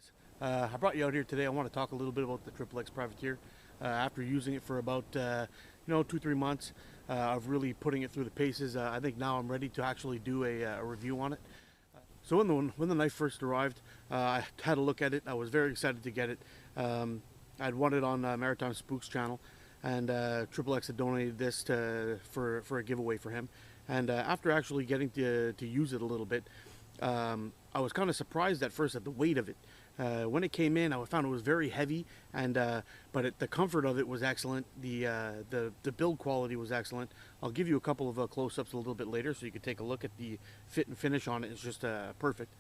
Guys, I brought you out here today. I want to talk a little bit about the XXX Privateer. After using it for about 2-3 months of really putting it through the paces, I think now I'm ready to actually do a review on it. So when the knife first arrived, I had a look at it. I was very excited to get it. I'd won it on Maritime Spooks channel, and XXX had donated this for a giveaway for him. And after actually getting to use it a little bit, I was kind of surprised at first at the weight of it. When it came in, I found it was very heavy, and but the comfort of it was excellent. The build quality was excellent. I'll give you a couple of close-ups a little bit later, so you can take a look at the fit and finish on it. It's just perfect.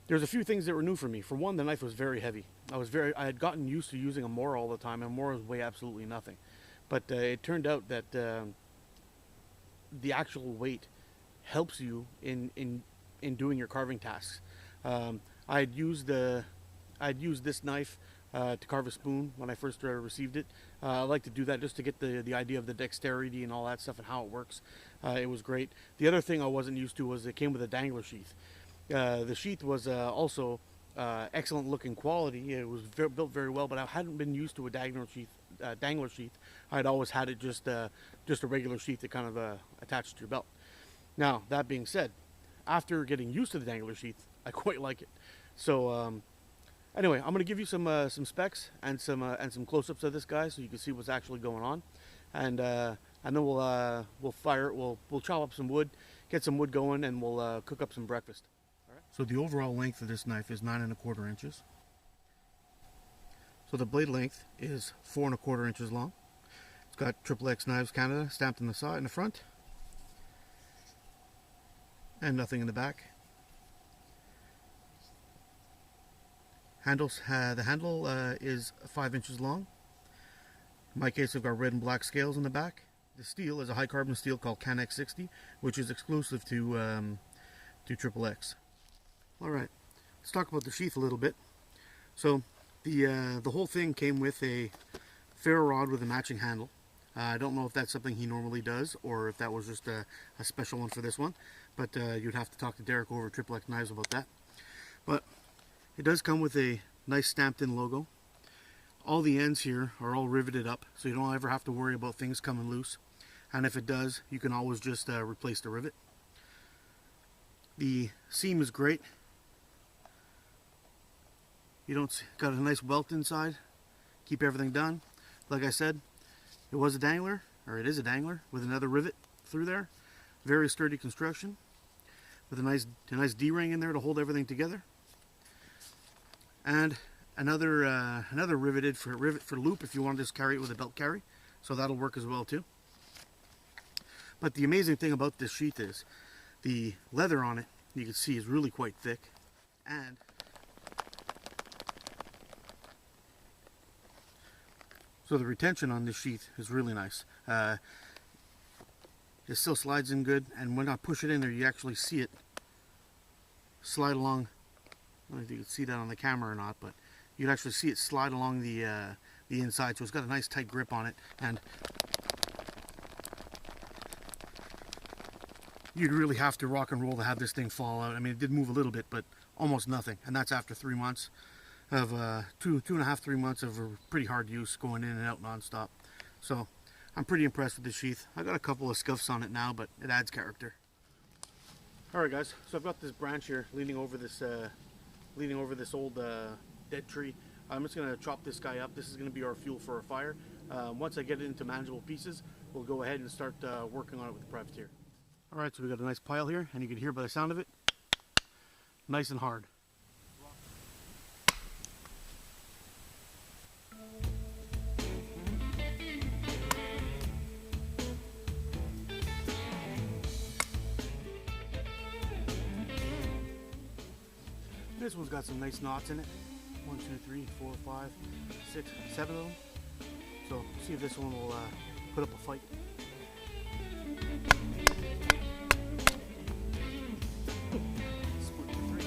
There's a few things that were new for me. For one, the knife was very heavy. I had gotten used to using a Mora all the time, and Moras weigh absolutely nothing. But it turned out that the actual weight helps you in doing your carving tasks. I'd used this knife to carve a spoon when I first received it. I like to do that just to get the idea of the dexterity and all that stuff and how it works. It was great. The other thing I wasn't used to was it came with a Dangler sheath. The sheath was also excellent looking quality. It was built very well, but I hadn't been used to a Dangler sheath. I'd always had it just a regular sheath that kind of attached to your belt. Now, that being said, after getting used to the Dangler sheath, I quite like it. So anyway, I'm going to give you some specs and some close-ups of this guy so you can see what's actually going on, and then we'll fire it. We'll chop up some wood, get some wood going, and we'll cook up some breakfast. All right. So the overall length of this knife is 9 1/4 inches. So the blade length is 4 1/4 inches long. It's got XXX Knives Canada stamped on the side, in the front, and nothing in the back. The handle is 5 inches long. In my case, I've got red and black scales in the back. The steel is a high carbon steel called Canex 60, which is exclusive to XXX. All right, let's talk about the sheath a little bit. So the whole thing came with a ferro rod with a matching handle. I don't know if that's something he normally does or if that was just a special one for this one, but you'd have to talk to Derek over at XXX Knives about that. But it does come with a nice stamped in logo. All the ends here are all riveted up, so you don't ever have to worry about things coming loose. And if it does, you can always just replace the rivet. The seam is great. Got a nice welt inside. Keep everything done. Like I said, it is a Dangler with another rivet through there. Very sturdy construction with a nice D-ring in there to hold everything together. And another rivet for loop if you want to just carry it with a belt carry, so that'll work as well too. But the amazing thing about this sheath is the leather on it, you can see, is really quite thick, and so the retention on this sheath is really nice. It still slides in good, and when I push it in there, you actually see it slide along. I don't know if you can see that on the camera or not, but you can actually see it slide along the inside, so it's got a nice tight grip on it, and you'd really have to rock and roll to have this thing fall out. I mean, it did move a little bit, but almost nothing, and that's after 3 months of 2.5-3 months of pretty hard use, going in and out non-stop. So I'm pretty impressed with the sheath. I got a couple of scuffs on it now, but it adds character. All right, guys. So I've got this branch here leaning over this old dead tree. I'm just going to chop this guy up. This is going to be our fuel for a fire. Once I get it into manageable pieces, we'll go ahead and start working on it with the Privateer. All right, so we got a nice pile here, and you can hear by the sound of it, nice and hard. This one's got some nice knots in it. 1, 2, 3, 4, 5, 6, 7 of them. So see if this one will put up a fight. Split to 3.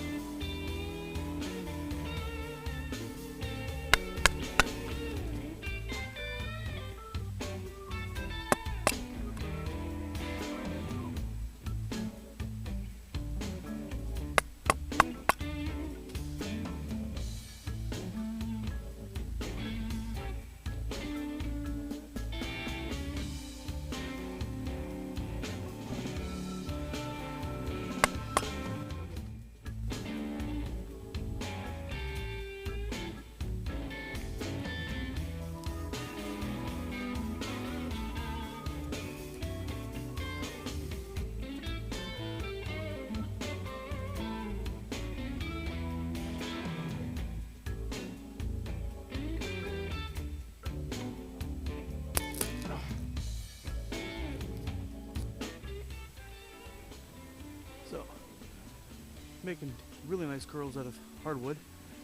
making really nice curls out of hardwood.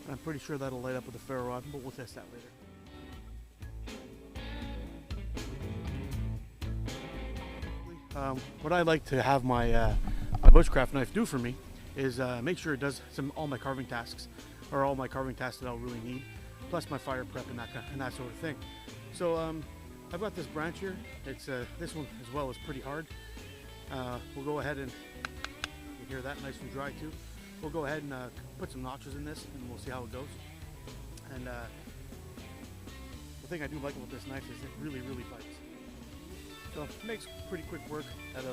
And I'm pretty sure that'll light up with a ferro rod, but we'll test that later. What I like to have my my bushcraft knife do for me is make sure it does all my carving tasks, or all my carving tasks that I'll really need, plus my fire prep and that sort of thing. So I've got this branch here. It's this one as well is pretty hard. We'll go ahead and you hear that nice and dry too. We'll go ahead and put some notches in this, and we'll see how it goes. And the thing I do like about this knife is it really bites. So it makes pretty quick work out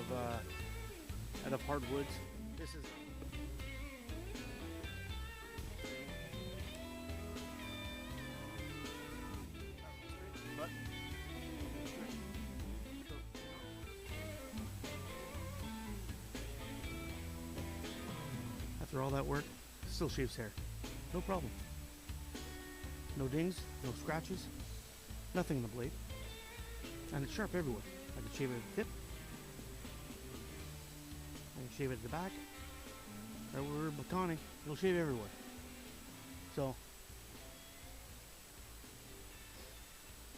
of hardwoods. This is after all that work, still shaves hair. No problem. No dings, no scratches, nothing in the blade. And it's sharp everywhere. I can shave it at the tip. I can shave it at the back. Right where we're batoning, it'll shave everywhere. So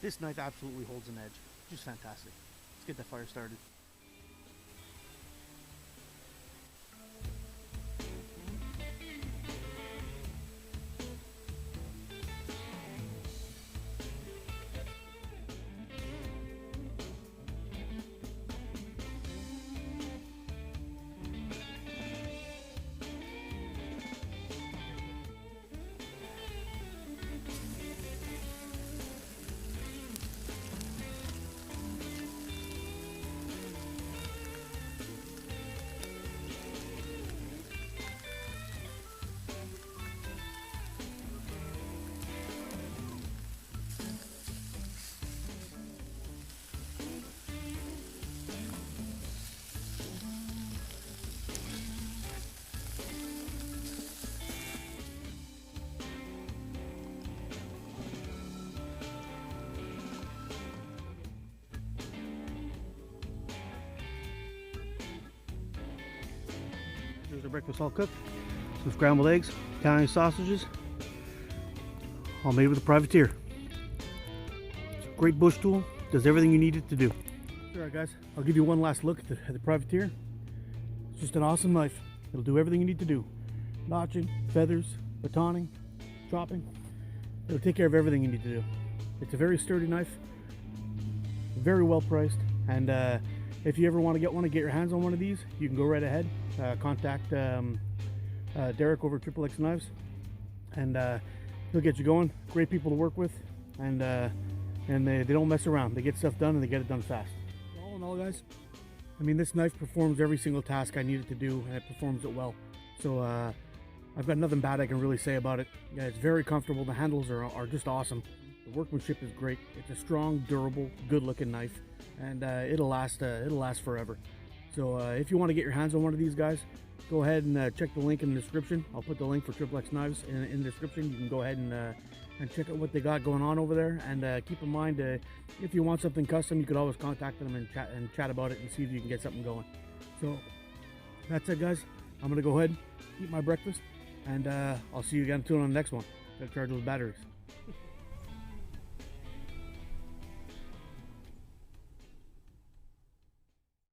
this knife absolutely holds an edge. Just fantastic. Let's get the fire started. Here's the breakfast all cooked. Some scrambled eggs, Italian sausages, all made with a privateer. It's a great bush tool, does everything you need it to do. Alright guys, I'll give you one last look at the privateer. It's just an awesome knife. It'll do everything you need to do. Notching, feathers, batoning, chopping. It'll take care of everything you need to do. It's a very sturdy knife, very well priced, and if you ever want to get your hands on one of these, you can go right ahead. Contact Derek over Triple X Knives, and he'll get you going. Great people to work with, and they don't mess around. They get stuff done, and they get it done fast. All in all, guys, I mean, this knife performs every single task I need it to do, and it performs it well. So I've got nothing bad I can really say about it. Yeah, it's very comfortable. The handles are just awesome. The workmanship is great. It's a strong, durable, good-looking knife, and it'll last forever. So if you want to get your hands on one of these guys, go ahead and check the link in the description. I'll put the link for Triple X Knives in the description. You can go ahead and check out what they got going on over there. And keep in mind, if you want something custom, you could always contact them and chat about it and see if you can get something going. So that's it, guys. I'm gonna go ahead, eat my breakfast, and I'll see you again soon on the next one. Gotta charge those batteries.